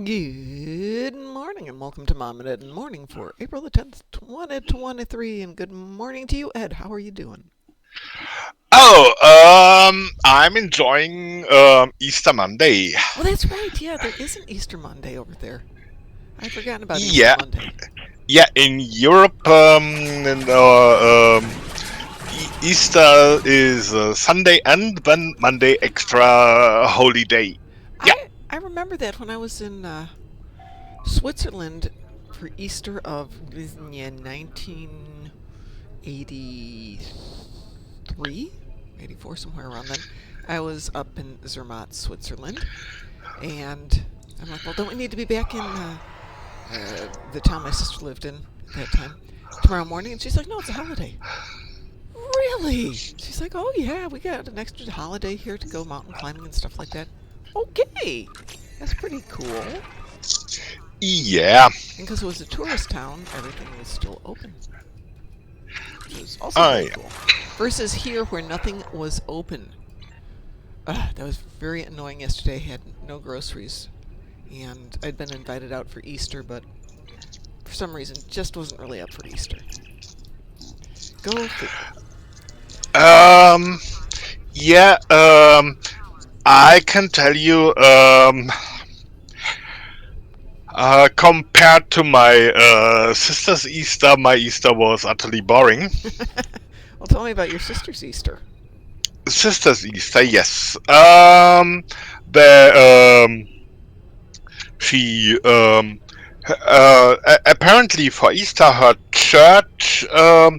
Good morning and welcome to Mom and Ed in the Morning for April the 10th, 2023. And good morning to you, Ed. How are you doing? I'm enjoying Easter Monday. Oh, that's right. Yeah, there is an Easter Monday over there. I'd forgotten about Easter Yeah, Monday. yeah. In Europe, Easter is Sunday and then Monday extra holy day. Yeah. I remember that when I was in Switzerland for Easter of 1983, 84, somewhere around then. I was up in Zermatt, Switzerland, and I'm like, well, don't we need to be back in the town my sister lived in at that time tomorrow morning? And she's like, no, it's a holiday. Really? She's like, oh yeah, we got an extra holiday here to go mountain climbing and stuff like that. Okay, that's pretty cool. Yeah. And because it was a tourist town, everything was still open, which was also very I. cool. Versus here, where nothing was open. That was very annoying yesterday. I had no groceries, and I'd been invited out for Easter, but for some reason just wasn't really up for Easter. Go figure. Um. Yeah. I can tell you. Compared to my sister's Easter, my Easter was utterly boring. Well, tell me about your sister's Easter. Sister's Easter, yes. The she apparently for Easter her church uh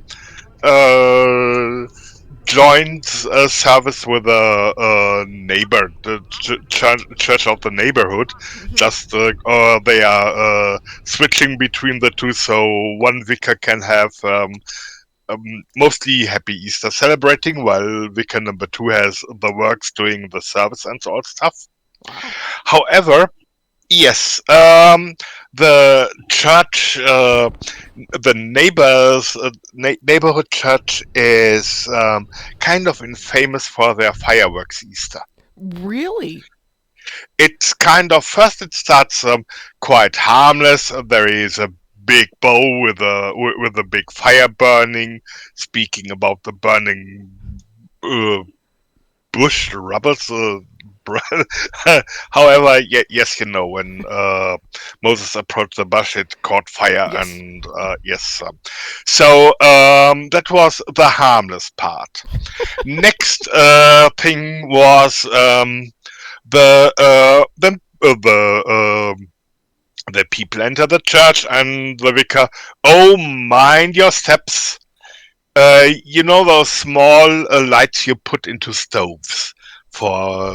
joined a service with a neighbor, the church of the neighborhood. Mm-hmm. Just they are switching between the two, so one vicar can have mostly Happy Easter celebrating, while Vicar number two has the works doing the service and all stuff. Wow. However, yes, the church, the neighborhood church is kind of infamous for their fireworks Easter. Really? It's kind of first it starts quite harmless. There is a big bow with a big fire burning, speaking about the burning uh, bush rubbles. However, yes, you know when Moses approached the bush, it caught fire, Yes. and yes. So that was the harmless part. Next thing was the people enter the church and the vicar. Oh, mind your steps. You know those small lights you put into stoves for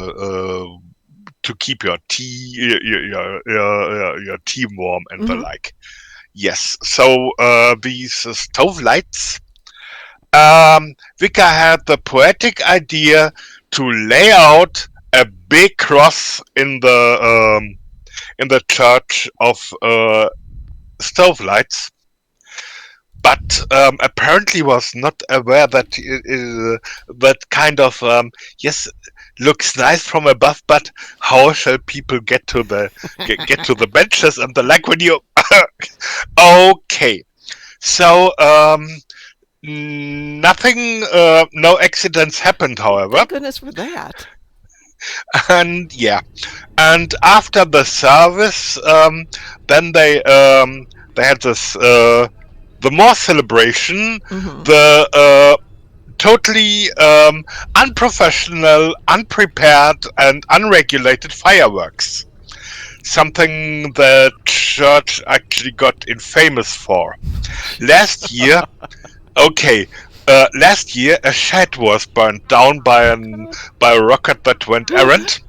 to keep your tea your tea warm and the Mm-hmm. like. Yes. So these stove lights. Vicar had the poetic idea to lay out a big cross in the church of stove lights, but apparently was not aware that that kind of yes looks nice from above, but how shall people get to the benches and the like when you okay. So nothing, no accidents happened, however. Thank goodness for that. And yeah, and after the service, then they had this the more celebration, Mm-hmm. the totally unprofessional, unprepared, and unregulated fireworks. Something the church actually got infamous for. Last year, okay, last year a shed was burned down by a rocket that went errant,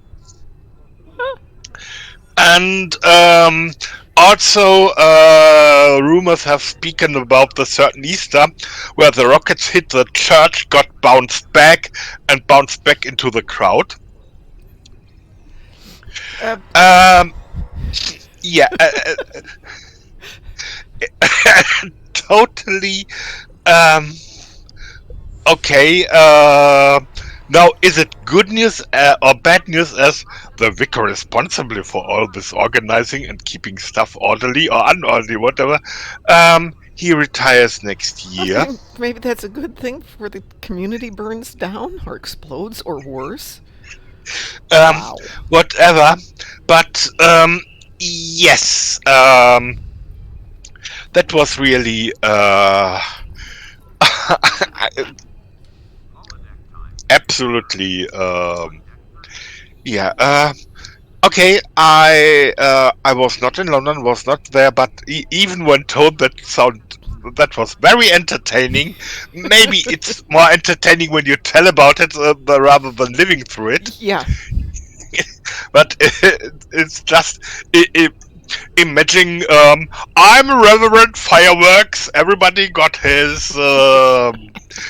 and also rumors have spoken about the certain Easter where the rockets hit the church, got bounced back into the crowd. uh, Um, yeah, totally. Um, okay. Now, is it good news or bad news as the vicar responsible for all this organizing and keeping stuff orderly or unorderly, whatever? He retires next year. Okay, maybe that's a good thing before the community burns down or explodes or worse. Um, Wow. whatever. But yes, that was really absolutely yeah. Okay, I was not in London, was not there, but even when told that was very entertaining. Maybe it's more entertaining when you tell about it rather than living through it. Yeah, But it's just imagine I'm Reverend Fireworks. Everybody got his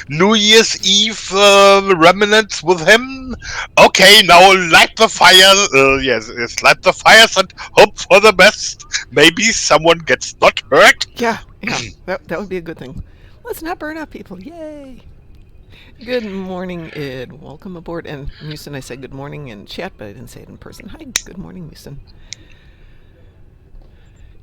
New Year's Eve remnants with him. Okay, now light the fire. Yes, light the fires and hope for the best. Maybe someone gets not hurt. yeah. That would be a good thing. Let's not burn up people. Yay. Good morning, Ed. Welcome aboard. And Musin, I said good morning in chat, but I didn't say it in person. Hi, good morning, Musin.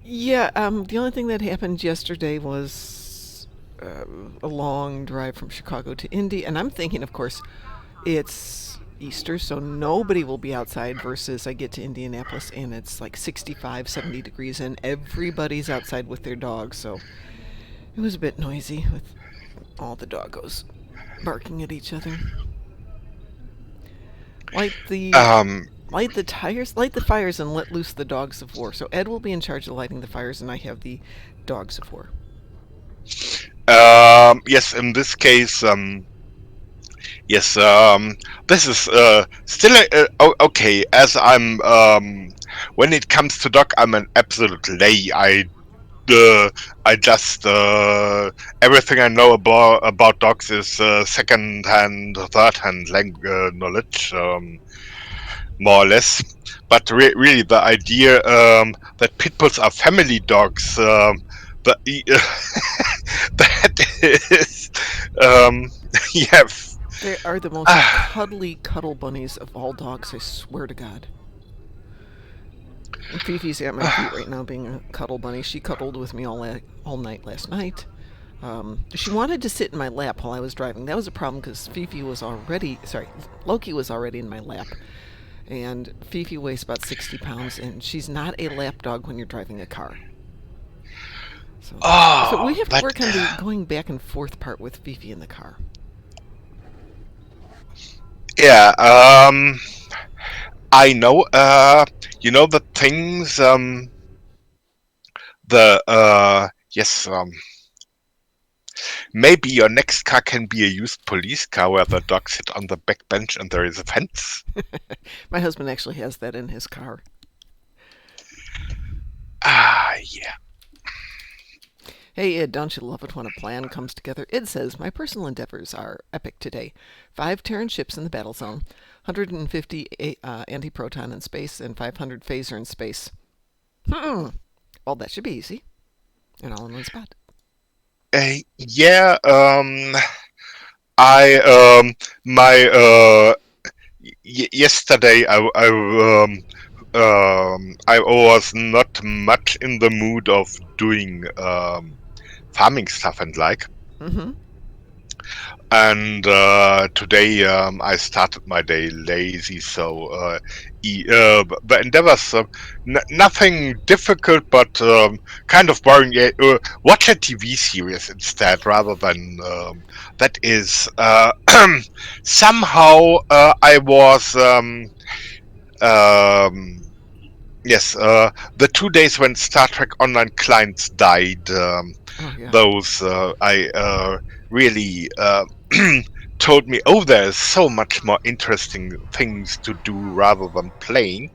Yeah, the only thing that happened yesterday was a long drive from Chicago to Indy, and I'm thinking, of course, it's Easter, so nobody will be outside versus I get to Indianapolis and it's like 65, 70 degrees and everybody's outside with their dogs, so it was a bit noisy with all the doggos barking at each other. Light the Um, light the tires, light the fires, and let loose the dogs of war. So Ed will be in charge of lighting the fires, and I have the dogs of war. yes, in this case, yes, this is still okay. As I'm, when it comes to dog, I'm an absolute lay. I just everything I know about dogs is second hand, third hand knowledge, more or less. But really, the idea that pit bulls are family dogs, the that is, yeah. They are the most cuddly cuddle bunnies of all dogs, I swear to God. And Fifi's at my feet right now being a cuddle bunny. She cuddled with me all night last night. She wanted to sit in my lap while I was driving. That was a problem because Loki was already in my lap. And Fifi weighs about 60 pounds, and she's not a lap dog when you're driving a car. So we Oh, have to that work on the going back and forth part with Fifi in the car. yeah. I know. You know the things. The yes. Maybe your next car can be a used police car where the dog sit on the back bench and there is a fence. My husband actually has that in his car. Yeah. Hey, Ed, don't you love it when a plan comes together? Ed says, my personal endeavors are epic today. 5 Terran ships in the battle zone, 150 anti-proton in space, and 500 phaser in space. Well, that should be easy. And all in one spot. Yeah. I my yesterday I was not much in the mood of doing farming stuff and like. Mm-hmm. And today I started my day lazy, so the endeavors nothing difficult, but kind of boring. Yeah, watch a TV series instead, rather than that is somehow I was yes, the 2 days when Star Trek Online clients died. Oh, yeah. Those I really told me, oh, there's so much more interesting things to do rather than playing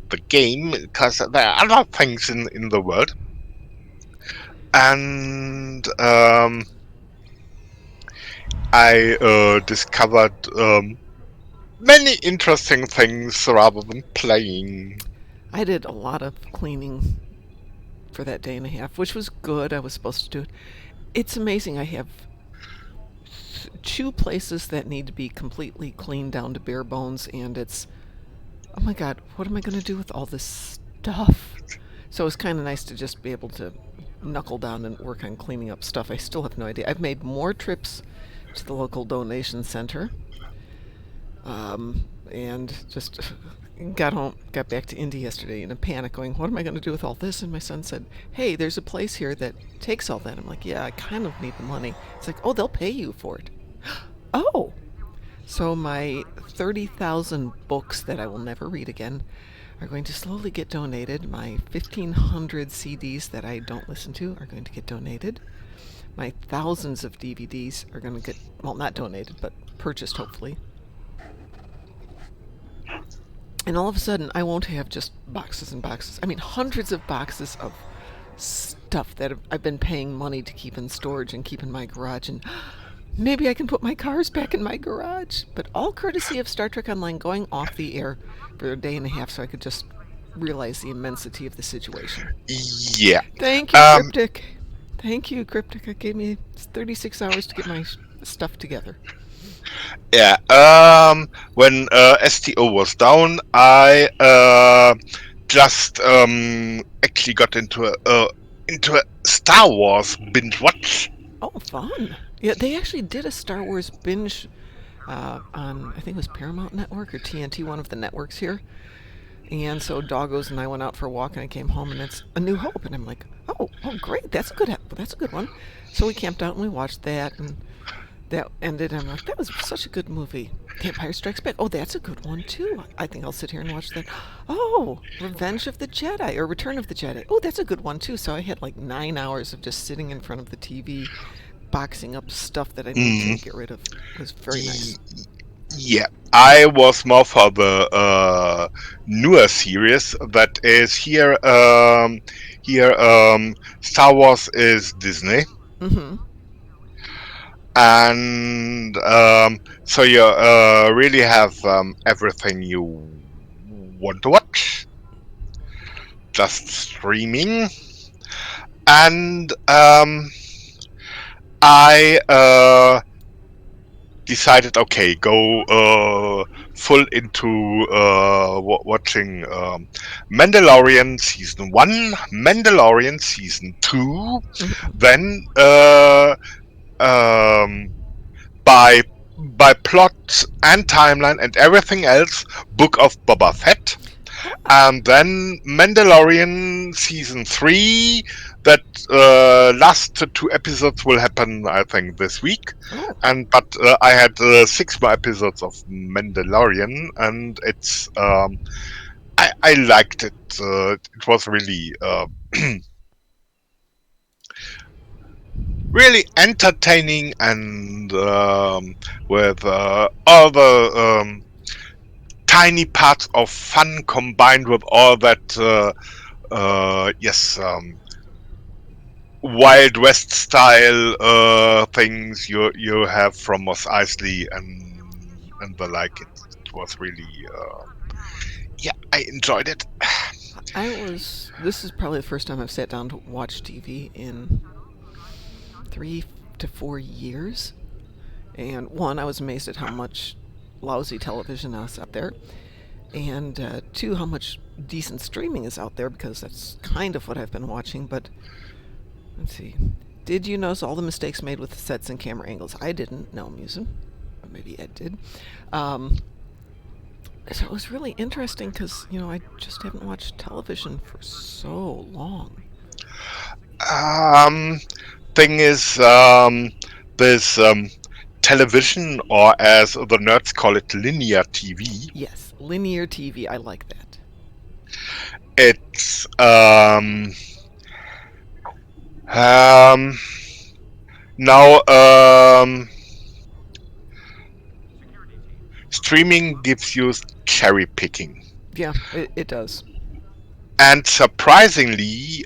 the game, because there are other things in the world. And I discovered many interesting things rather than playing. I did a lot of cleaning for that day and a half, which was good. I was supposed to do it. It's amazing. I have two places that need to be completely cleaned down to bare bones, and it's, oh my God, what am I going to do with all this stuff? So it's kind of nice to just be able to knuckle down and work on cleaning up stuff. I still have no idea. I've made more trips to the local donation center, and just got back to Indy yesterday in a panic, going, "What am I going to do with all this?" And my son said, "Hey, there's a place here that takes all that." I'm like, "Yeah, I kind of need the money." It's like, "Oh, they'll pay you for it." Oh, so my 30,000 books that I will never read again are going to slowly get donated. My 1,500 CDs that I don't listen to are going to get donated. My thousands of DVDs are going to get, well, not donated, but purchased, hopefully. And all of a sudden, I won't have just boxes and boxes. I mean, hundreds of boxes of stuff that I've been paying money to keep in storage and keep in my garage. And maybe I can put my cars back in my garage. But all courtesy of Star Trek Online going off the air for a day and a half so I could just realize the immensity of the situation. Yeah. Thank you, Cryptic. Thank you, Cryptic. It gave me 36 hours to get my stuff together. Yeah. When STO was down, I just actually got into a Star Wars binge watch. Oh, fun. Yeah, they actually did a Star Wars binge on, I think it was Paramount Network or TNT, one of the networks here. And so Doggos and I went out for a walk, and I came home, and it's A New Hope, and I'm like, oh, great, that's a good one. So we camped out and we watched that, and that ended. And I'm like, that was such a good movie. The Empire Strikes Back. Oh, that's a good one too. I think I'll sit here and watch that. Oh, Revenge of the Jedi or Return of the Jedi. Oh, that's a good one too. So I had like 9 hours of just sitting in front of the TV, boxing up stuff that I needed to get rid of. It was very nice. Yeah, I was more for the newer series that is here. Star Wars is Disney, and so you really have everything you want to watch, just streaming, and I decided, okay, go full into watching Mandalorian season 1, Mandalorian season 2, then by plot and timeline and everything else, Book of Boba Fett, and then Mandalorian season 3. That last 2 episodes will happen, I think, this week. But I had 6 more episodes of Mandalorian, and it's I liked it. It was really really entertaining, and with all the tiny parts of fun combined with all that Wild West style things you have from Mos Eisley and the like. It was really I enjoyed it. This is probably the first time I've sat down to watch TV in 3 to 4 years. And one, I was amazed at how much lousy television is out there. And 2, how much decent streaming is out there, because that's kind of what I've been watching. But let's see. Did you notice all the mistakes made with the sets and camera angles? I didn't. No, Musin. Or maybe Ed did. So it was really interesting because, I just haven't watched television for so long. Thing is, this television, or as the nerds call it, linear TV. Yes, linear TV. I like that. It's now streaming gives you cherry picking. Yeah, it does. And surprisingly,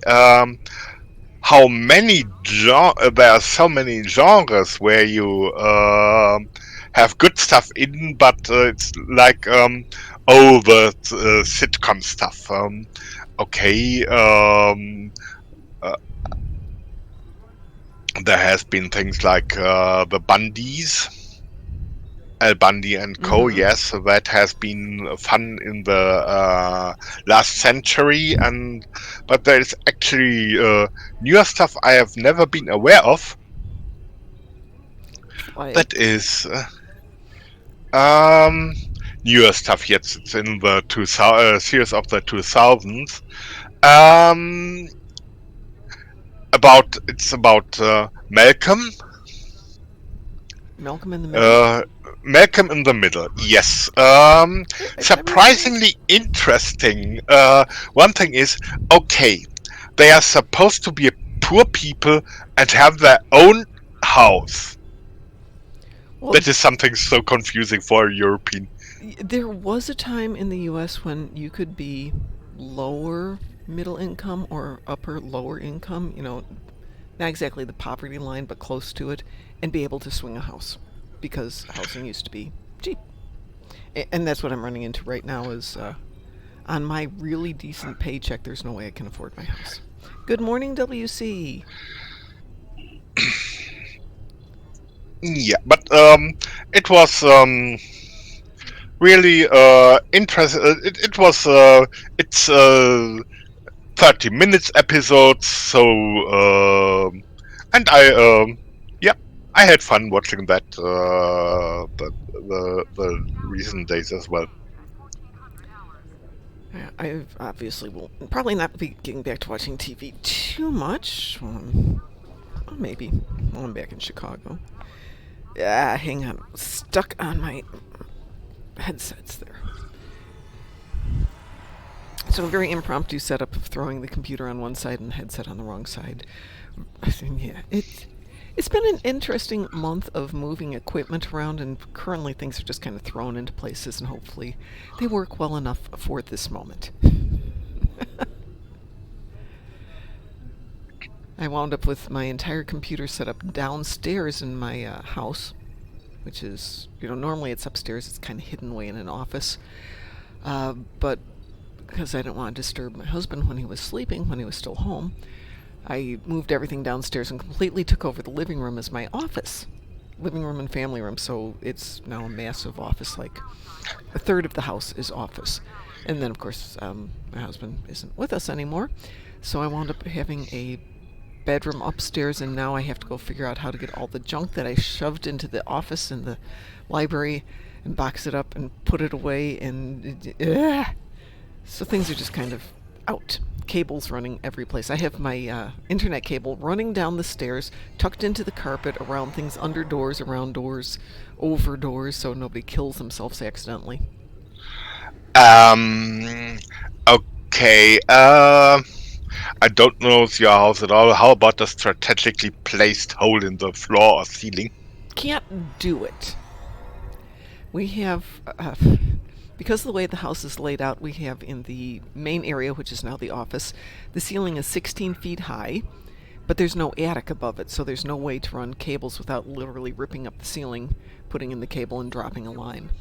how many there are so many genres where you have good stuff in, but it's like the sitcom stuff. There has been things like the Bundys, Al Bundy and Co. Mm-hmm. Yes, that has been fun in the last century, and but there is actually newer stuff I have never been aware of. That Like, is um, newer stuff. Yet it's in the 2000 series of the 2000s. Um, it's about Malcolm. Malcolm in the Middle. Uh, Malcolm in the Middle. Yes. I've never heard of it. Surprisingly interesting. One thing is, okay, they are supposed to be poor people and have their own house. Well, That is something so confusing for a European. there was a time in the U.S. when you could be lower middle income or upper lower income, not exactly the poverty line, but close to it, and be able to swing a house because housing used to be cheap. And that's what I'm running into right now is on my really decent paycheck, there's no way I can afford my house. Good morning, WC. Yeah, but it was really interesting. It was it's 30 minutes episodes, so and yeah, I had fun watching that the recent days as well. I obviously will probably not be getting back to watching TV too much. Maybe while I'm back in Chicago. Hang on. Stuck on my headsets there. So a very impromptu setup of throwing the computer on one side and the headset on the wrong side. Yeah, it's been an interesting month of moving equipment around, and currently things are just kind of thrown into places, and hopefully they work well enough for this moment. I wound up with my entire computer set up downstairs in my house, which is, normally it's upstairs, it's kind of hidden away in an office. But because I didn't want to disturb my husband when he was sleeping, when he was still home, I moved everything downstairs and completely took over the living room as my office. Living room and family room, so it's now a massive office. Like a third of the house is office. And then, of course, my husband isn't with us anymore, so I wound up having a bedroom upstairs, and now I have to go figure out how to get all the junk that I shoved into the office and the library and box it up and put it away, and so things are just kind of out. Cables running every place. I have my internet cable running down the stairs, tucked into the carpet, around things, under doors, around doors, over doors, so nobody kills themselves accidentally. Um, okay. I don't know your house at all. How about a strategically placed hole in the floor or ceiling? Can't do it. We have, because of the way the house is laid out, we have in the main area, which is now the office, the ceiling is 16 feet high, but there's no attic above it, so there's no way to run cables without literally ripping up the ceiling, putting in the cable, and dropping a line.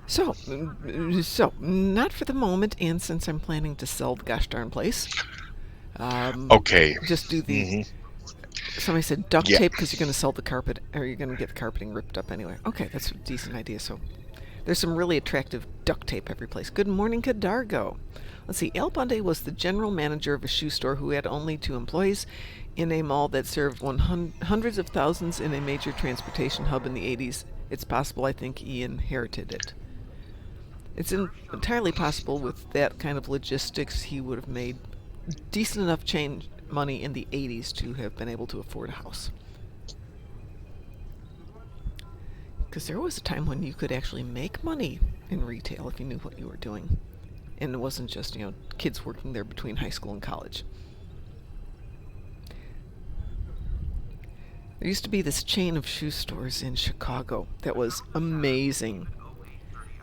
So not for the moment, and since I'm planning to sell the gosh darn place, Okay. just do the. hmm Somebody said duct Yeah. tape because you're going to sell the carpet, or you're going to get the carpeting ripped up anyway. Okay, that's a decent idea. So there's some really attractive duct tape every place. Good morning, Cadargo. Let's see. Al Bundy was the general manager of a shoe store who had only 2 employees in a mall that served hundreds of thousands in a major transportation hub in the 80s. It's possible, I think, he inherited it. It's entirely possible with that kind of logistics he would have made decent enough change money in the 80s to have been able to afford a house. Because there was a time when you could actually make money in retail if you knew what you were doing. And it wasn't just, kids working there between high school and college. There used to be this chain of shoe stores in Chicago that was amazing.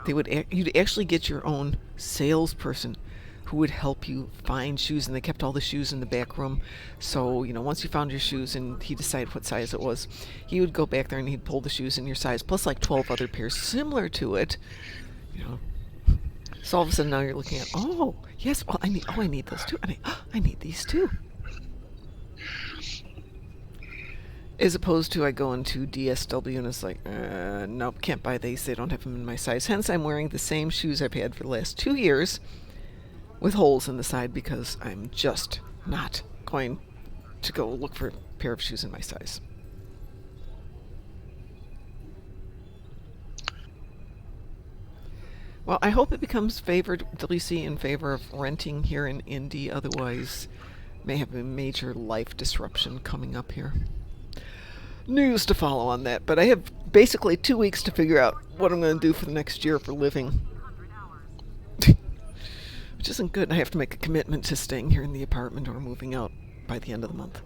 You'd actually get your own salesperson who would help you find shoes, and they kept all the shoes in the back room. So, once you found your shoes and he decided what size it was, he would go back there and he'd pull the shoes in your size, plus like 12 other pairs similar to it. So all of a sudden now you're looking at, yes, well, I need those too. I need these too. As opposed to I go into DSW and it's like, nope, can't buy these. They don't have them in my size. Hence, I'm wearing the same shoes I've had for the last 2 years with holes in the side because I'm just not going to go look for a pair of shoes in my size. Well, I hope it becomes favored, Delisi, in favor of renting here in Indy. Otherwise, may have a major life disruption coming up here. News to follow on that, but I have basically 2 weeks to figure out what I'm going to do for the next year for living. Which isn't good. I have to make a commitment to staying here in the apartment or moving out by the end of the month.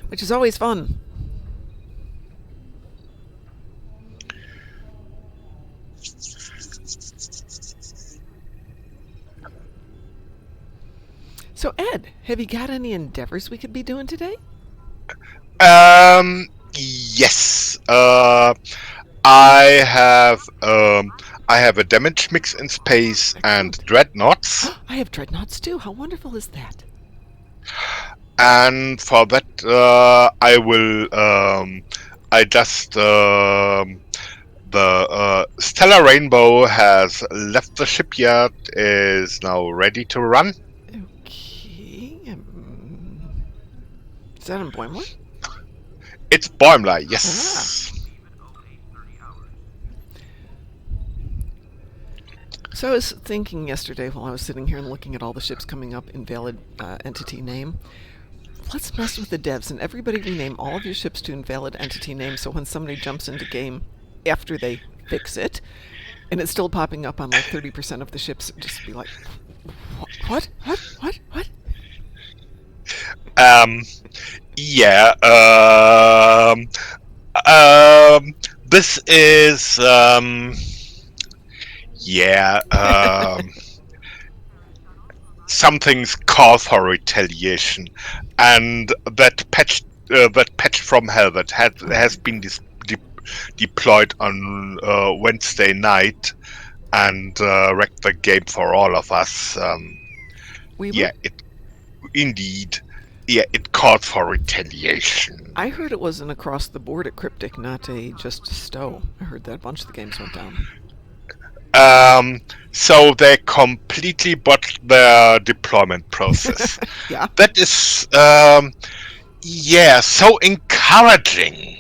Which is always fun. So, Ed, have you got any endeavors we could be doing today? Yes. I have a damage mix in space and Excellent. dreadnoughts, I have dreadnoughts too. How wonderful is that? and for that I will the Stellar Rainbow has left the shipyard, is now ready to run. Okay. Is that in Boimler? It's Boimler, yes. So I was thinking yesterday while I was sitting here and looking at all the ships coming up in valid entity name. Let's mess with the devs and everybody rename all of your ships to invalid entity name so when somebody jumps into game after they fix it and it's still popping up on like 30% of the ships, just be like, what? Yeah. This is some things call for retaliation, and that patch from hell that has been deployed on Wednesday night and wrecked the game for all of us. It called for retaliation. I heard it was an across the board at Cryptic, not a just stow. I heard that a bunch of the games went down. So they completely botched their deployment process. Yeah. That is, so encouraging.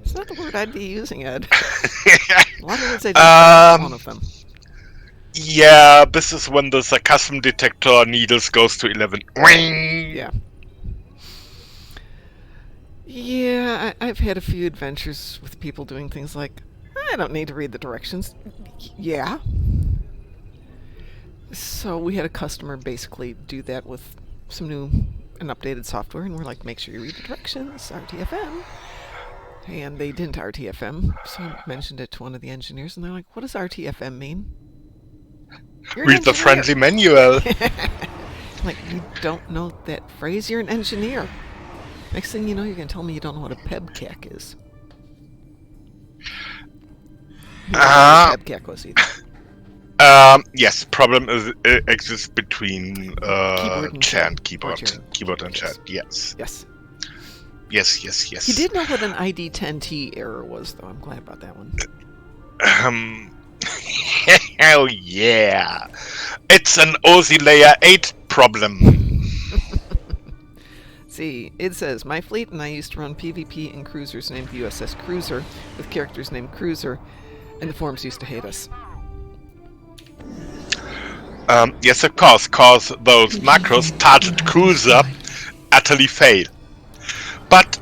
It's not the word I'd be using, Ed. A lot of words I don't one of them. Yeah, this is when the sarcasm detector needles goes to 11. Yeah. Yeah, I've had a few adventures with people doing things like, I don't need to read the directions. Yeah. So we had a customer basically do that with some new and updated software, and we're like, make sure you read the directions, RTFM. And they didn't RTFM, so I mentioned it to one of the engineers, and they're like, what does RTFM mean? Read the friendly manual. Like, you don't know that phrase? You're an engineer. Next thing you know, you're going to tell me you don't know what a PEBCAC is. PEBCAC was either. Yes, problem exists between Keyboard and chair chat. and keyboard and chat. Yes. He did know what an ID10T error was, though. I'm glad about that one. Hell yeah! It's an OZ Layer 8 problem. See, it says, my fleet and I used to run PvP in cruisers named USS Cruiser, with characters named Cruiser, and the forums used to hate us. Yes, of course, cause those macros target cruiser utterly fail. But,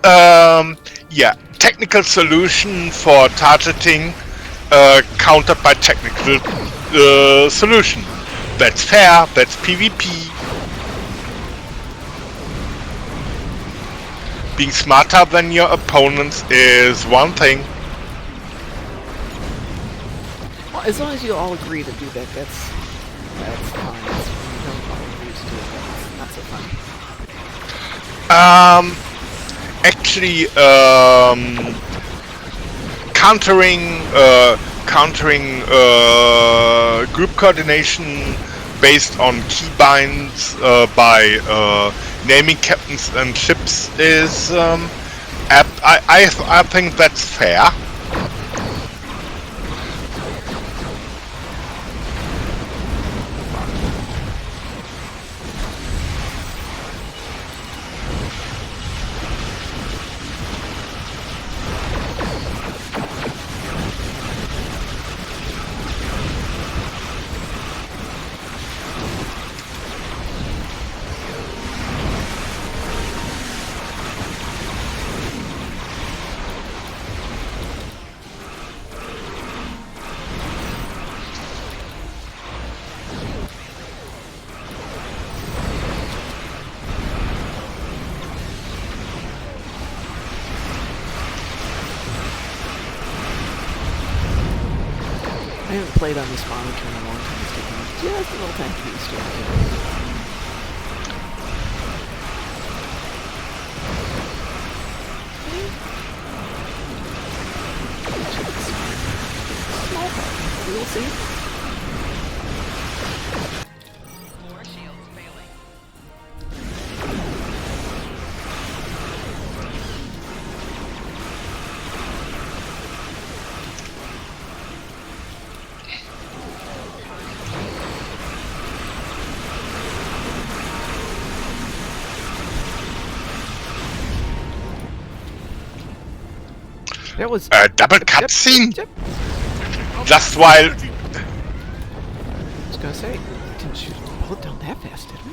technical solution for targeting countered by technical solution. That's fair, that's PvP. Being smarter than your opponents is one thing. Well, as long as you all agree to do that, that's fine. It's when you don't all agree to do it, that's not so fun. Actually, countering group coordination based on keybinds by naming captains and ships is apt. I think that's fair. I haven't played on this monitor in a long time. It's taking me just a little time to get used to it. Small part. We'll see. More shields failing. That was A double cutscene? Yep. Just while. I was gonna say, we didn't shoot a bullet down that fast, did we?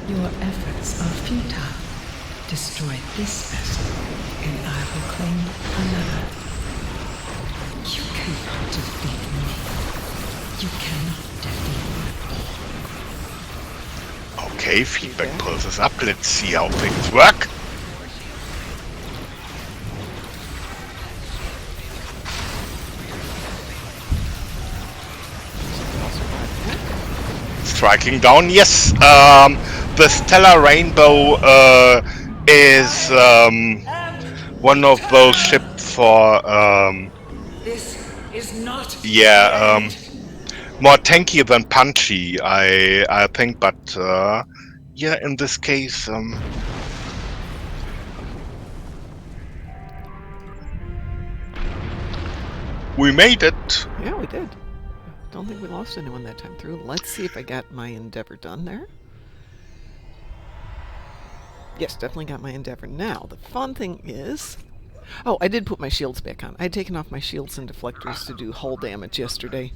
Your efforts are futile. Destroy this vessel, and I will claim another. You cannot defeat me. You cannot defeat me. Okay, feedback pulses up. Let's see how things work. Striking down, yes. The Stellar Rainbow is one of those ships for This is not. more tanky than punchy, I think, but yeah, in this case, we made it. Yeah, we did. Don't think we lost anyone that time through. Let's see if I got my endeavor done there. Yes, definitely got my endeavor. Now, the fun thing is... Oh, I did put my shields back on. I had taken off my shields and deflectors to do hull damage yesterday.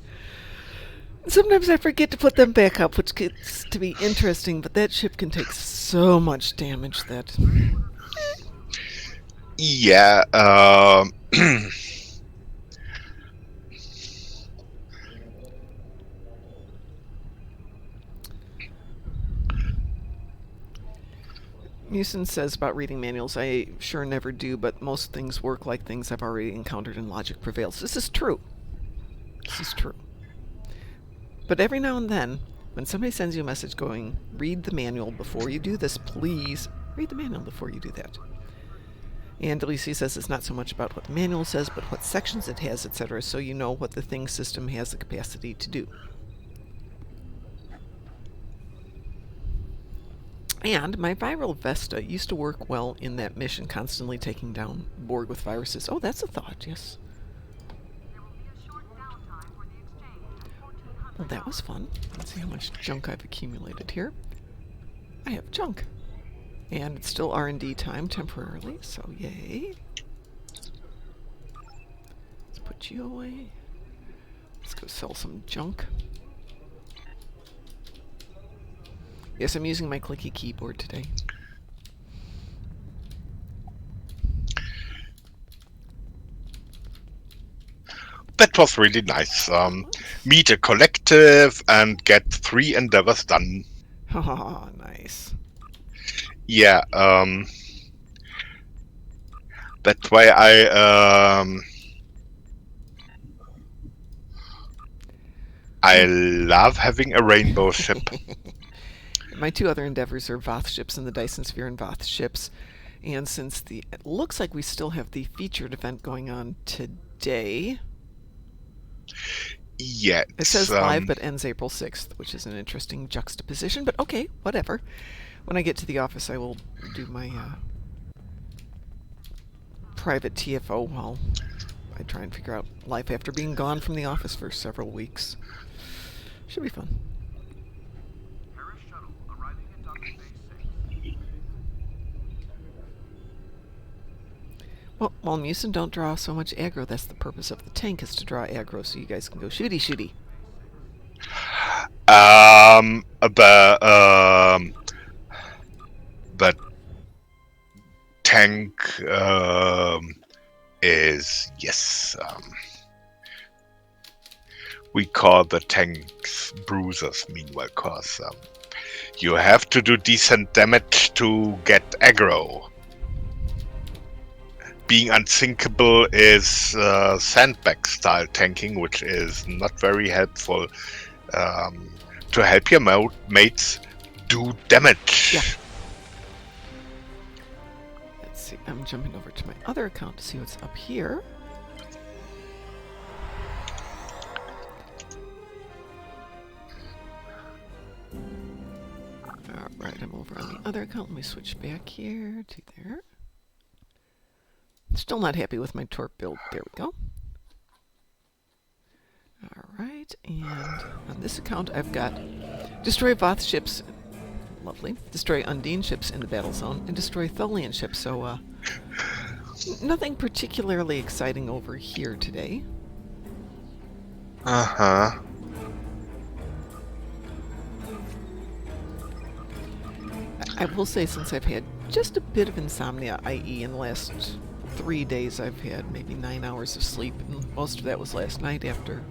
Sometimes I forget to put them back up, which gets to be interesting, but that ship can take so much damage that... Yeah, Musin says about reading manuals, I sure never do, but most things work like things I've already encountered and logic prevails. This is true. This is true. But every now and then, when somebody sends you a message going, read the manual before you do this, please read the manual before you do that. And Delisi says it's not so much about what the manual says, but what sections it has, etc., so you know what the thing system has the capacity to do. And my viral Vesta used to work well in that mission, constantly taking down Borg with viruses. Oh, that's a thought, yes. Well, that was fun. Let's see how much junk I've accumulated here. I have junk. And it's still R&D time temporarily, so yay. Let's put you away. Let's go sell some junk. Yes, I'm using my clicky keyboard today. that was really nice. Meet a collective and get 3 endeavors done. Oh, nice. Yeah, that's why I I love having a rainbow ship. My two other endeavors are Voth ships and the Dyson Sphere and Voth ships. And since it looks like we still have the featured event going on today, Yeah, it says live but ends April 6th, which is an interesting juxtaposition, but okay, whatever. When I get to the office, I will do my private TFO while I try and figure out life after being gone from the office for several weeks. Should be fun. Harris shuttle arriving at docking bay 6. Well, while Musin don't draw so much aggro, that's the purpose of the tank, is to draw aggro so you guys can go shooty shooty. The tank is we call the tanks bruisers. Meanwhile, cause you have to do decent damage to get aggro. Being unsinkable is sandbag style tanking, which is not very helpful to help your mates do damage. Yeah. Let's see, I'm jumping over to my other account to see what's up here. Alright, I'm over on the other account. Let me switch back here to there. Still not happy with my torp build. There we go. Alright, and on this account I've got destroy Voth ships, lovely, destroy Undine ships in the battle zone, and destroy Tholian ships, so nothing particularly exciting over here today. Uh-huh. I will say, since I've had just a bit of insomnia, i.e. in the last 3 days I've had maybe 9 hours of sleep, and most of that was last night after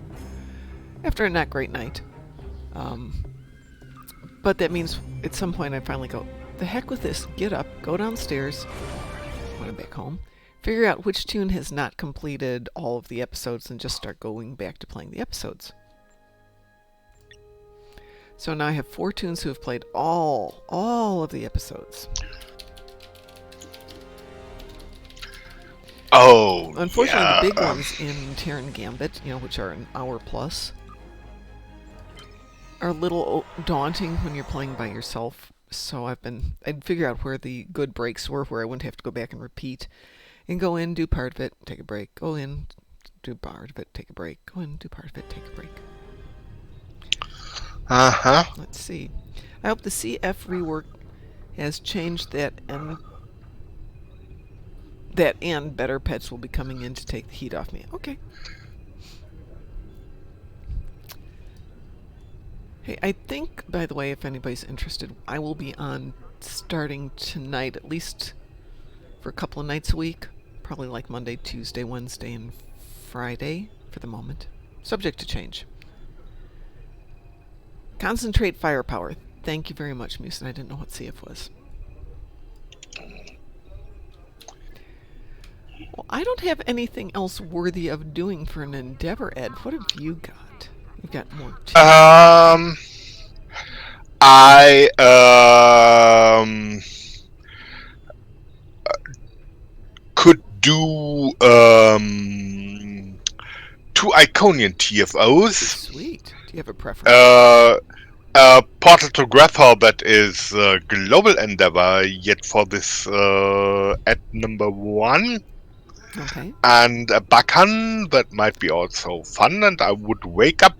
a not great night. But that means at some point I finally go, the heck with this, get up, go downstairs when I'm back home, figure out which tune has not completed all of the episodes, and just start going back to playing the episodes. So now I have 4 tunes who have played all of the episodes. Oh, unfortunately, yeah. the big ones in Terran Gambit, which are an hour plus, are a little daunting when you're playing by yourself. So I'd figure out where the good breaks were, where I wouldn't have to go back and repeat, and go in, do part of it, take a break, go in, do part of it, take a break, go in, do part of it, take a break. Uh-huh. Let's see. I hope the CF rework has changed that, and better pets will be coming in to take the heat off me. Okay. Hey, I think, by the way, if anybody's interested, I will be on starting tonight, at least for a couple of nights a week. Probably like Monday, Tuesday, Wednesday, and Friday for the moment. Subject to change. Concentrate firepower. Thank you very much, Musin. I didn't know what CF was. Well, I don't have anything else worthy of doing for an endeavor, Ed. What have you got? You've got more too. I could do 2 Iconian TFOs. Sweet. Do you have a preference? Portal to Grathor, that is Global Endeavor, yet for this at number 1. Okay. And a Bakan, that might be also fun, and I would wake up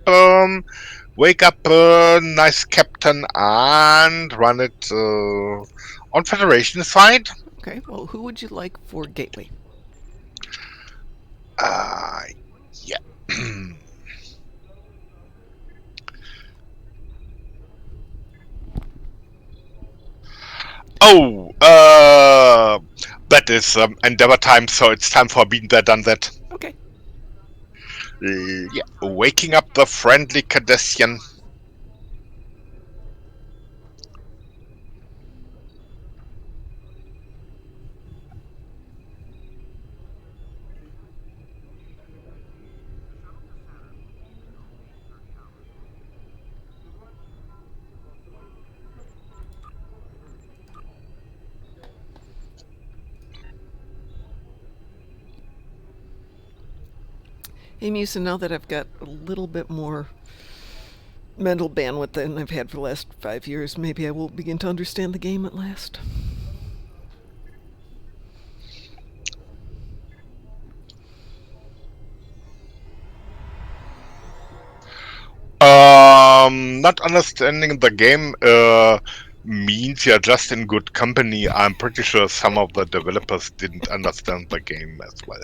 nice captain and run it on Federation side. Okay. Well, who would you like for Gateway? Yeah. That is Endeavor time, so it's time for Been There, Done That. Okay. Yeah, waking up the friendly Cardassian. Hey, Musa, now that I've got a little bit more mental bandwidth than I've had for the last 5 years, maybe I will begin to understand the game at last. Not understanding the game means you're just in good company. I'm pretty sure some of the developers didn't understand the game as well.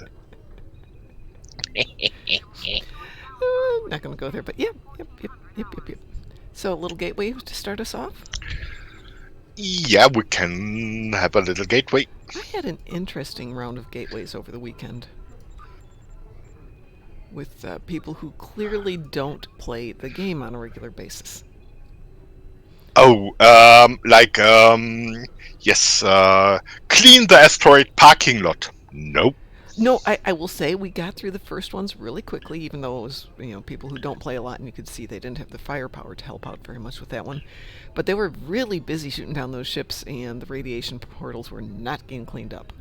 Not going to go there, but yep. So, a little gateway to start us off? Yeah, we can have a little gateway. I had an interesting round of gateways over the weekend with people who clearly don't play the game on a regular basis. Oh, yes, clean the asteroid parking lot. Nope. No, I will say we got through the first ones really quickly, even though it was, people who don't play a lot, and you could see they didn't have the firepower to help out very much with that one. But they were really busy shooting down those ships, and the radiation portals were not getting cleaned up.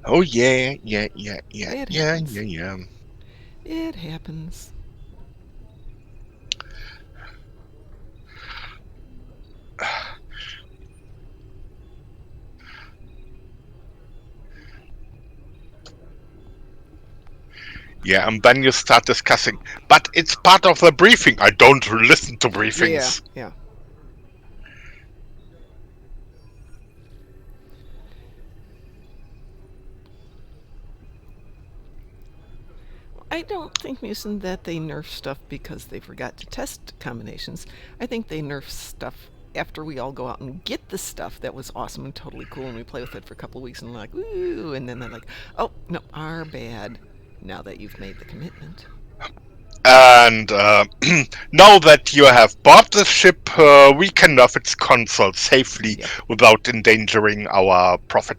Oh, yeah. It happens. It happens. Yeah, and then you start discussing. But it's part of the briefing. I don't listen to briefings. Yeah. I don't think, Musin, that they nerf stuff because they forgot to test combinations. I think they nerf stuff after we all go out and get the stuff that was awesome and totally cool, and we play with it for a couple of weeks and we're like, ooh, and then they're like, oh, no, our bad, now that you've made the commitment. And now that you have bought the ship, we can nerf its console safely without endangering our profit.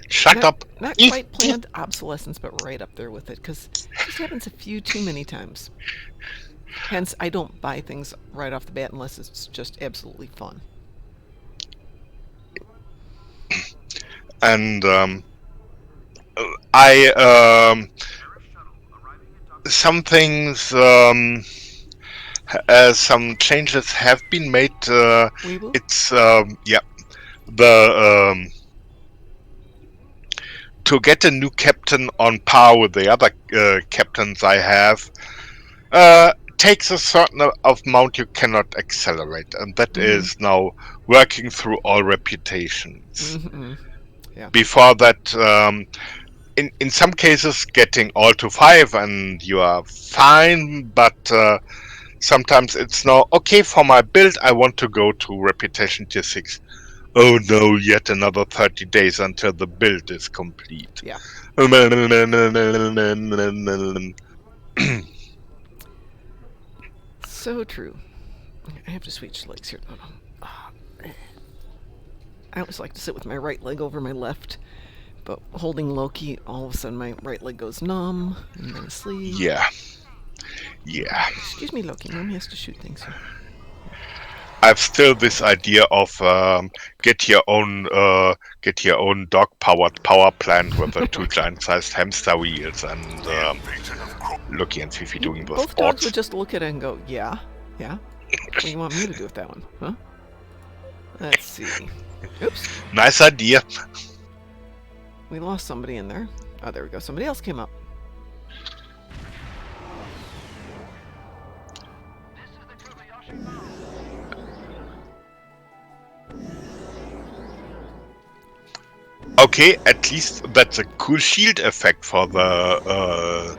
Shut up. Not quite planned obsolescence, but right up there with it, because it just happens a few too many times. Hence, I don't buy things right off the bat unless it's just absolutely fun. And some things, some changes have been made. It's to get a new captain on par with the other captains I have takes a certain amount you cannot accelerate, and that is now working through all reputations. Yeah. Before that, in some cases, getting all to 5 and you are fine, but sometimes it's now, okay, for my build, I want to go to reputation tier 6. Oh no, yet another 30 days until the build is complete. Yeah. So true. I have to switch legs here. I always like to sit with my right leg over my left, but holding Loki, all of a sudden my right leg goes numb and then asleep. Yeah. Excuse me, Loki. Mommy has to shoot things here. I've still this idea of get your own dog-powered power plant with the 2 giant-sized hamster wheels, and Loki and Fifi doing the Both sports. dogs would just look at it and go, yeah. What do you want me to do with that one, huh? Let's see. Oops. Nice idea. We lost somebody in there. Oh, there we go. Somebody else came up. Okay, at least that's a cool shield effect for the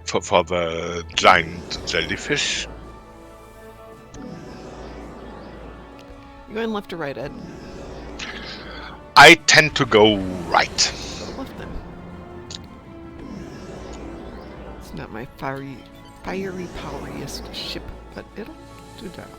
for the giant jellyfish. You going left or right, Ed? I tend to go right. Left then. It's not my fiery poweriest ship, but it'll do the job.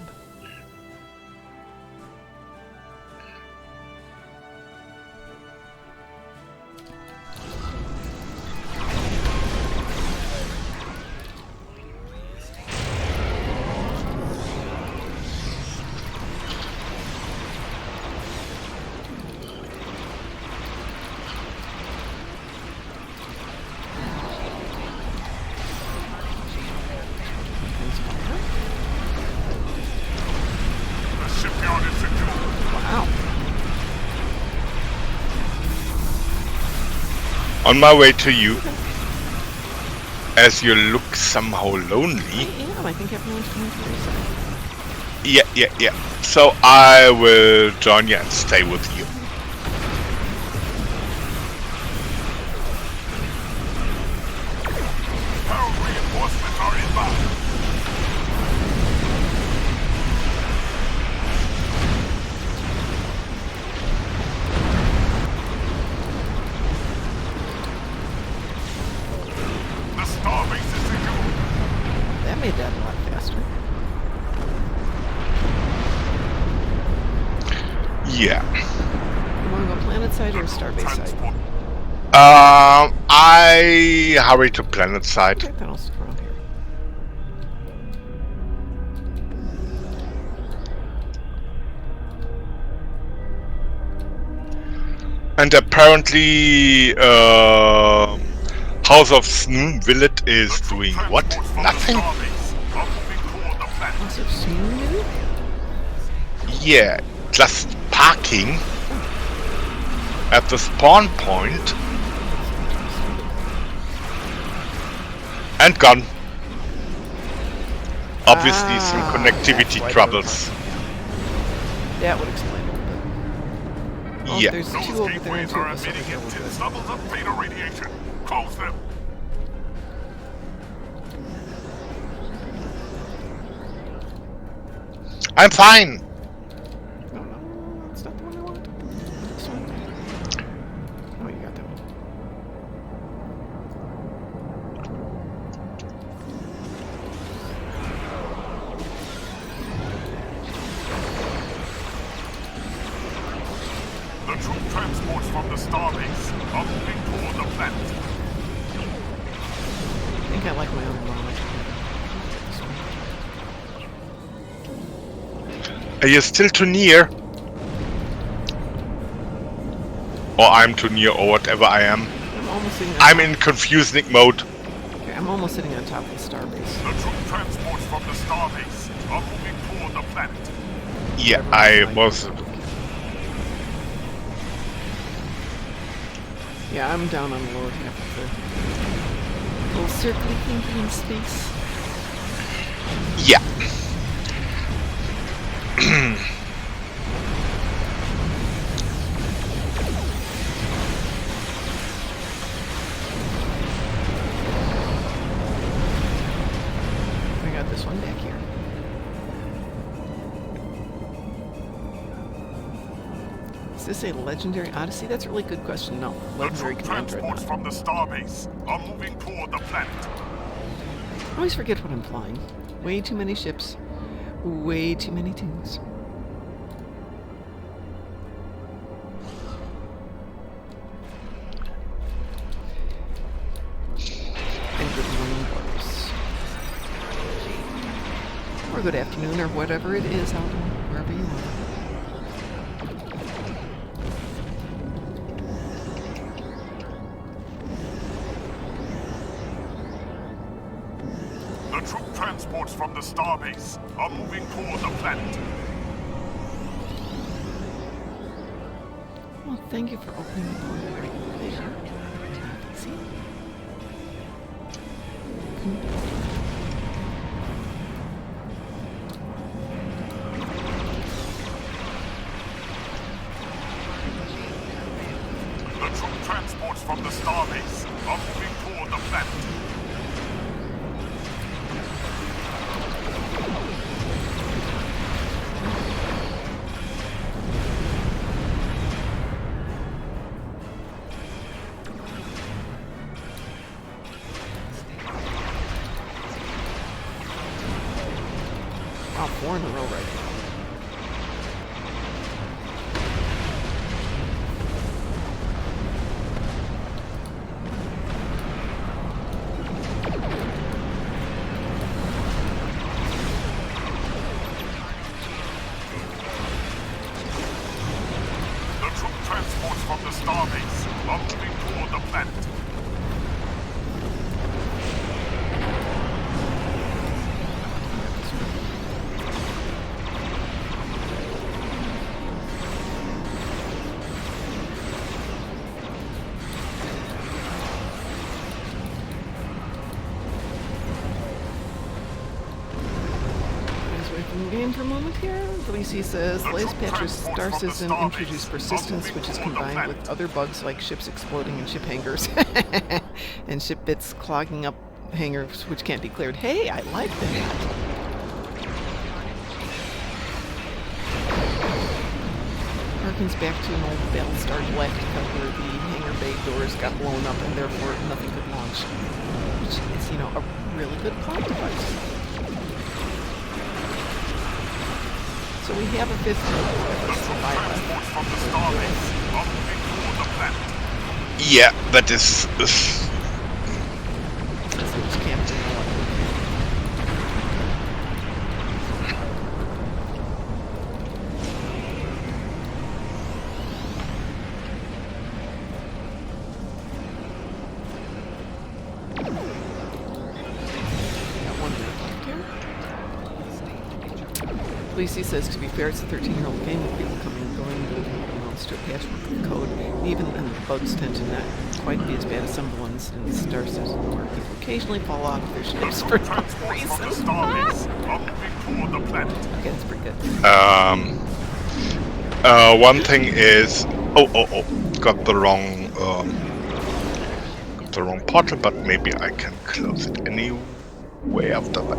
On my way to you. As you look somehow lonely. I am. I think everyone's coming from your side. Yeah. So I will join you and stay with you. Herald reinforcements are inbound. The starbase is secure. That made that a lot faster. Yeah. You want to go planet side or starbase side? Transport. I hurry to planet side. Okay, then I'll stick around here. And apparently, House of Snoom is doing what? Nothing? House of Snoop? Yeah, just parking at the spawn point and gone. Obviously, some Ah, connectivity that's why troubles. That would explain a little bit. Oh, Yeah. there's Those two over there and gateways two of are us over emitting here. We're intense good. levels of theta radiation. Close them. I'm fine. No, that's not the one I want. This one. Oh, you got that one. The troop transports from the starbase are moving toward the planet. I think I like my own mod. This one. Are you still too near? Or I'm too near, or whatever I am. I'm almost sitting on I'm top. in confusing mode. Okay, I'm almost sitting on top of the starbase. The troop transports from the starbase are moving toward the planet. Yeah, I was. Yeah, I'm down on the lower half of the little circly thingy in space. Yeah. I got this one back here. Is this a legendary Odyssey? That's a really good question. No, The legendary troop commander. transports Not. from the starbase are moving toward the planet. I always forget what I'm flying. Way too many ships. Way too many things. And good morning, boys. Or good afternoon, or whatever it is out there, wherever you are. The troop transports from the starbase are moving toward the planet. Well, thank you for opening the door right there. See? The troop transports from the starbase are moving toward the planet. Wow, 4 in a row right now. The troop transports from the starbase are moving toward the planet. in for a moment here. Lacey says, the latest patch of Star Citizen introduced persistence, which is combined with other bugs like ships exploding in ship hangars and ship bits clogging up hangars which can't be cleared. Hey, I like that. Harkens back to an old Battlestar Galactica where the hangar bay doors got blown up and therefore nothing could launch. Which is, you know, a really good plot device. So we have a fifth survivor. Yeah, that is. This is Captain Miller. Got one minute left here. Lacey says, to be fair, it's a 13-year-old game with people coming and going, building amounts to a patchwork of code. Even and the bugs tend to not quite be as bad as some of the ones in Star Citizen, where people occasionally fall off their ships for no reason. Okay, that's pretty good. One thing is. Oh, got the wrong portal, but maybe I can close it anyway after that.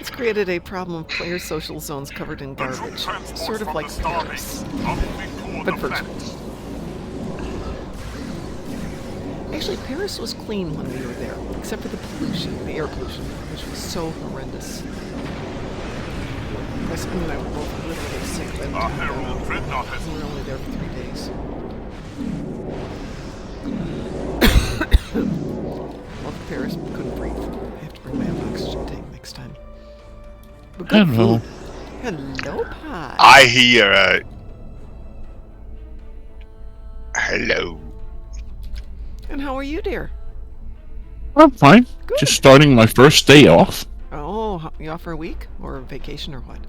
It's created a problem of player social zones covered in garbage, sort of like Paris, but virtual. Actually, Paris was clean when we were there, except for the pollution, the air pollution, which was so horrendous. My son and I were both literally sick by the time we were only there for 3 days. Love Paris, but couldn't breathe. I have to bring my own oxygen tank next time. But good Hello. food. Hello, Pie. I hear. Hello. And how are you, dear? I'm fine. Good. Just starting my first day off. Oh, you off for a week? Or vacation or what?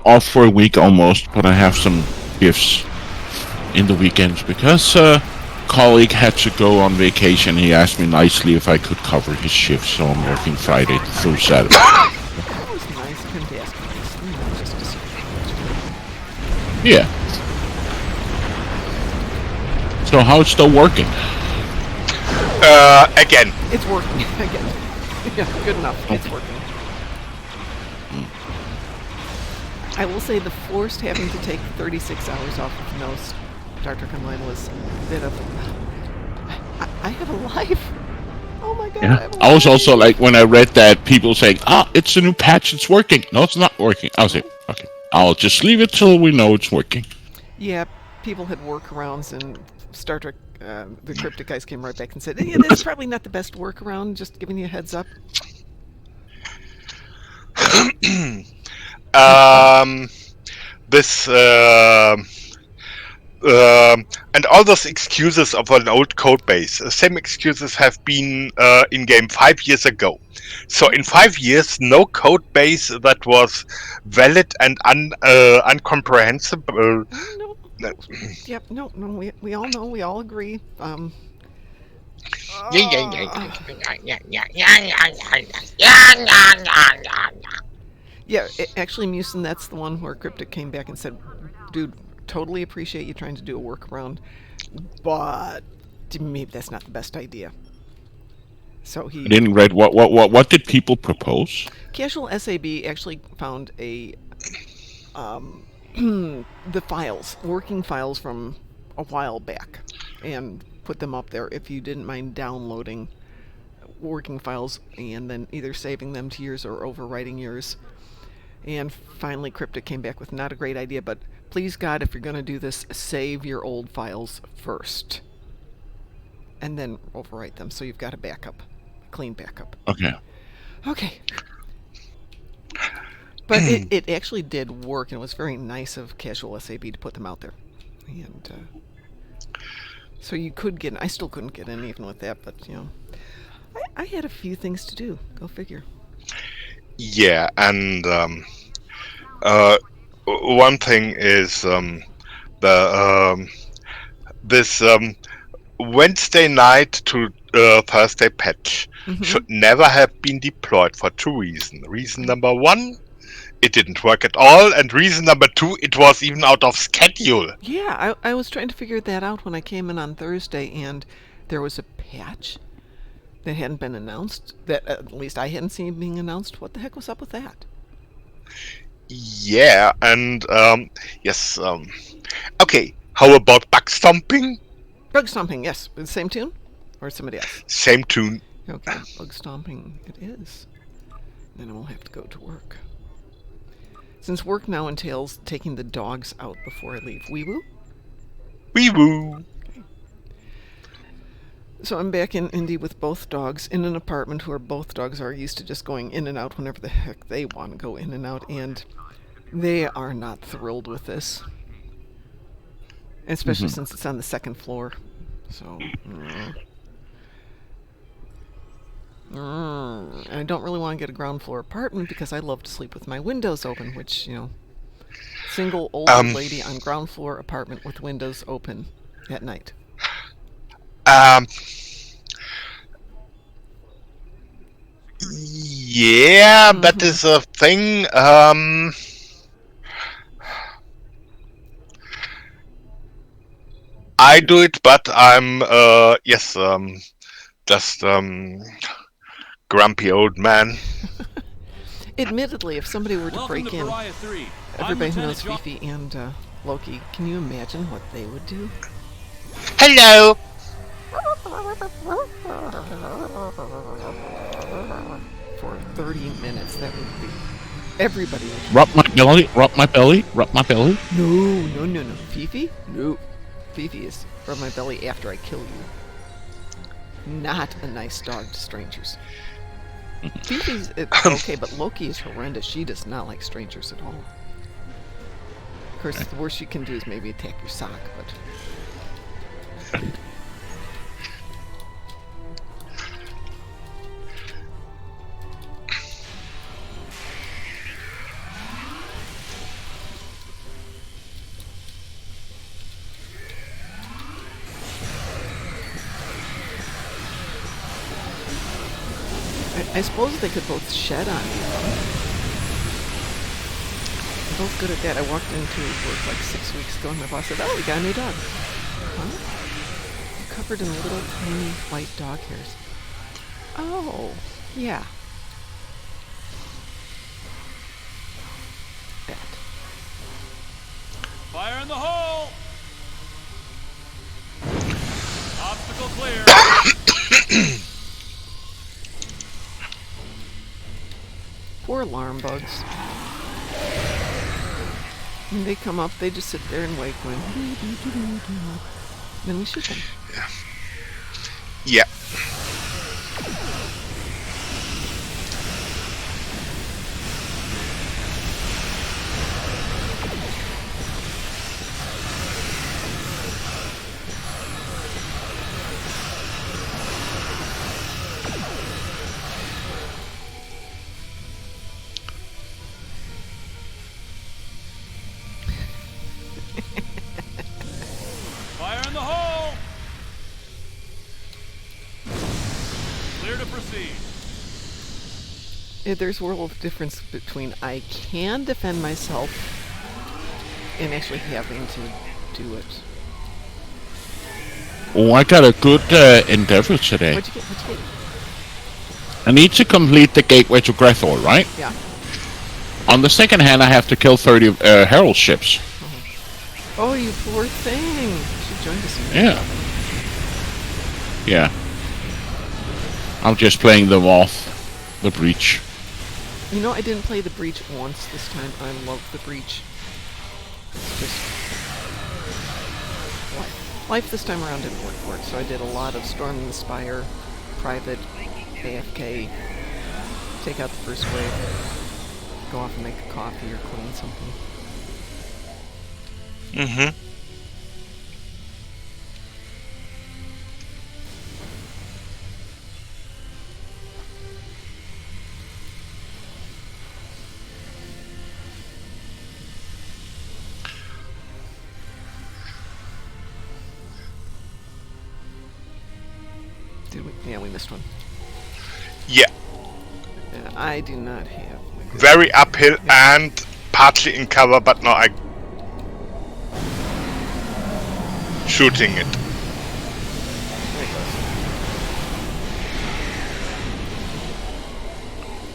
Off for a week almost, but I have some gifts in the weekends because a colleague had to go on vacation. He asked me nicely if I could cover his shift, so I'm working Friday through Saturday. That was nice of him to ask me this. Just to see. Yeah. So how it's still working? Again. It's working again. Yeah, good enough. It's working. I will say the forced having to take 36 hours off of no Star Trek Online was a bit of. I have a life. Oh my god. Yeah. I was also like, when I read that, people saying, it's a new patch, it's working. No, it's not working. I was like, okay, I'll just leave it till we know it's working. Yeah, people had workarounds, and Star Trek, the cryptic guys came right back and said, yeah, this is probably not the best workaround, just giving you a heads up. This and all those excuses of an old code base. The same excuses have been in game 5 years ago. So in 5 years, no code base that was valid and uncomprehensible. No. Yep, no, we all know, we all agree. Yeah, actually, Musin, that's the one where Cryptic came back and said, dude, totally appreciate you trying to do a workaround, but maybe that's not the best idea. So he I didn't read what did people propose? Casual SAB actually found a the files, working files from a while back, and put them up there if you didn't mind downloading working files and then either saving them to yours or overwriting yours. And finally Cryptic came back with not a great idea, but please God, if you're going to do this, save your old files first and then overwrite them so you've got a backup, a clean backup. Okay. But it actually did work, and it was very nice of Casual SAB to put them out there. And so you could get in. I still couldn't get in even with that, but, you know, I had a few things to do. Go figure. Yeah, and one thing is the this Wednesday night to Thursday patch should never have been deployed for two reasons. Reason number one, it didn't work at all, and reason number two, it was even out of schedule. Yeah, I was trying to figure that out when I came in on Thursday, and there was a patch that hadn't been announced, that at least I hadn't seen being announced. What the heck was up with that? Yeah, and yes. Okay, how about bug stomping? Bug stomping, yes. The same tune? Or somebody else? Same tune. Okay, bug stomping it is. Then I will have to go to work. Since work now entails taking the dogs out before I leave. Wee woo? Wee woo. So I'm back in Indy with both dogs in an apartment where both dogs are used to just going in and out whenever the heck they want to go in and out, and they are not thrilled with this. Especially since it's on the second floor. So, and I don't really want to get a ground floor apartment because I love to sleep with my windows open, which, single old lady on ground floor apartment with windows open at night. Yeah, that is a thing. I do it, but I'm just grumpy old man. Admittedly, if somebody were to Welcome break to in, Pariah 3. I'm everybody who Lieutenant knows John- Fifi and Loki, can you imagine what they would do? Hello. For 30 minutes, that would be... Everybody would... Rub my belly, rub my belly, rub my belly. No. Fifi? No. Fifi is rub my belly after I kill you. Not a nice dog to strangers. Fifi's okay, but Loki is horrendous. She does not like strangers at all. Of course, the worst you can do is maybe attack your sock, but... I suppose they could both shed on you. They're both good at that. I walked into work like 6 weeks ago and my boss said, "Oh, we got a new dog." Huh? You're covered in little tiny white dog hairs. Oh, yeah. That. Fire in the hole! Obstacle clear. Poor alarm bugs. When they come up, they just sit there and wait going, doo-doo-doo-doo-doo. Then we shoot them. Yeah. Fire in the hole! Clear to proceed. There's a world of difference between I can defend myself and actually having to do it. Oh, I got a good endeavor today. What'd you get? I need to complete the gateway to Grethor, right? Yeah. On the second hand, I have to kill 30 herald ships. Oh, you poor thing. You should join us. Yeah. Yeah. I'm just playing them off the breach. You know, I didn't play the Breach once this time. I love the Breach. It's just... Life this time around didn't work for it, so I did a lot of Storming the Spire, Private, AFK, take out the first wave, go off and make a coffee or clean something. Mm-hmm. we missed one. Yeah, I do not have. My good very uphill and partly in cover, but now I shooting it. There it goes.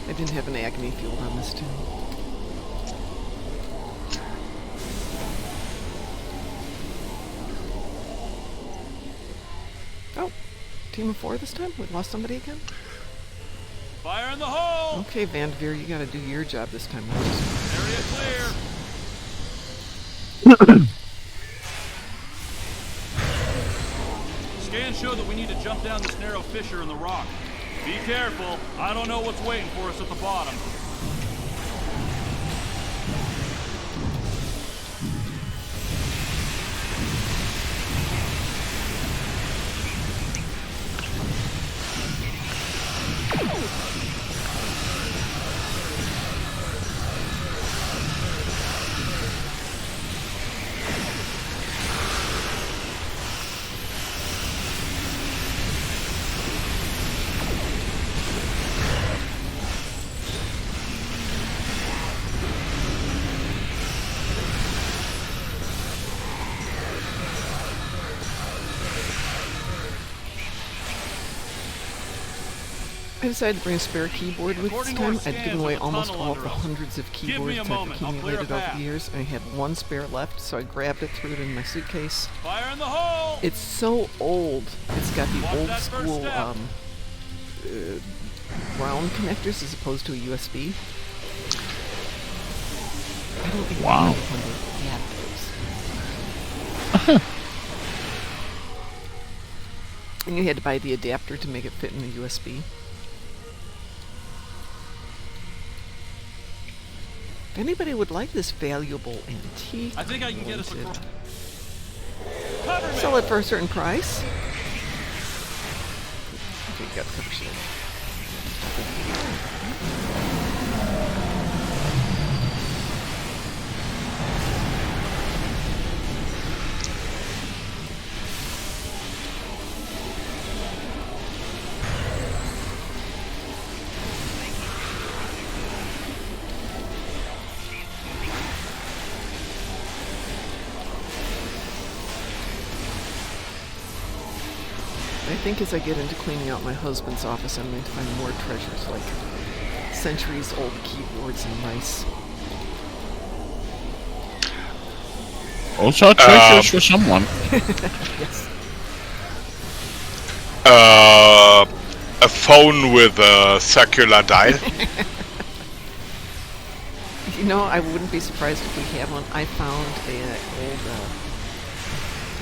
I didn't have an agony field on this too. Oh, team of 4 this time? We lost somebody again? Fire in the hole! Okay, Vanderveer, you gotta do your job this time. We'll just- Area clear. Scans show that we need to jump down this narrow fissure in the rock. Be careful. I don't know what's waiting for us at the bottom. I decided to bring a spare keyboard with this According to our time. I'd scans, given away there's a almost tunnel all under the us. hundreds of Give me keyboards a I've moment, I'll clear accumulated a over path. the years. I had one spare left, so I grabbed it, threw it in my suitcase. Fire in the hole! It's so old. It's got the Watch old that first school step. round connectors as opposed to a USB. I don't think Wow. when they had those. And you had to buy the adapter to make it fit in the USB. If anybody would like this valuable antique, I think I can I'm get us going across. to Cover me! sell it for a certain price. Okay, got the cover sheet. I think as I get into cleaning out my husband's office, I'm going to find more treasures like centuries old keyboards and mice. Also treasures for someone. Yes. A phone with a circular dial. You know, I wouldn't be surprised if we had one. I found an old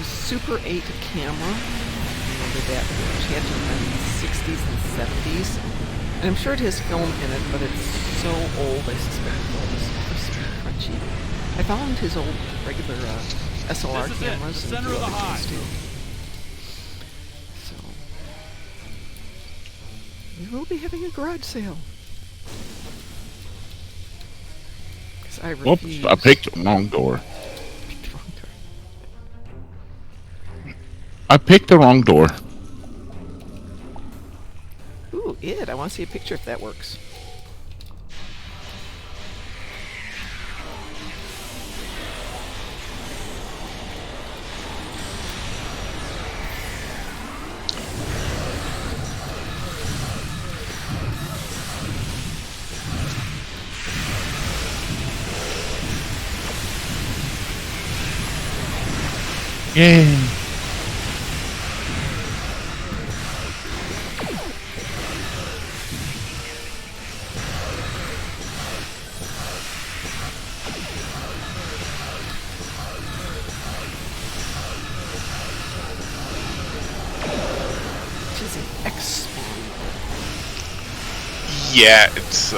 Super 8 camera. Remember that? Which had to have been in the 60s and 70s. And I'm sure it has film in it, but it's so old, I suspect it's all this crispy, crunchy. I found his old regular SLR This is it, cameras the and a center few of the other hive. things too. So, we will be having a garage sale. 'Cause I Whoops, refuse. I picked the wrong door. Picked the wrong door. I picked the wrong door. Ooh, id. I want to see a picture if that works. Yay. Which is an X spawn. Yeah, it's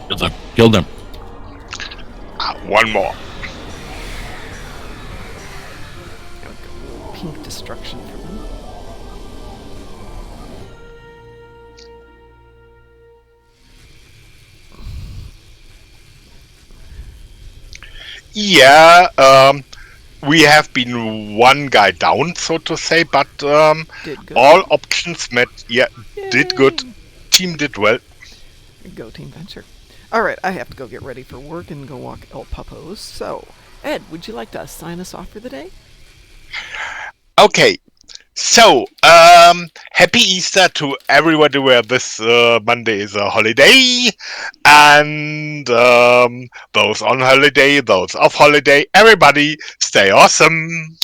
Kill them. Kill them. one more. Got a little pink destruction for them. Yeah, we have been one guy down, so to say, but Did good. all options met. Yeah, did good. Yay. Team did well. Go Team Venture. All right, I have to go get ready for work and go walk El Puppos. So, Ed, would you like to sign us off for the day? Okay, so happy Easter to everybody where this Monday is a holiday, and those on holiday, those off holiday, everybody stay awesome.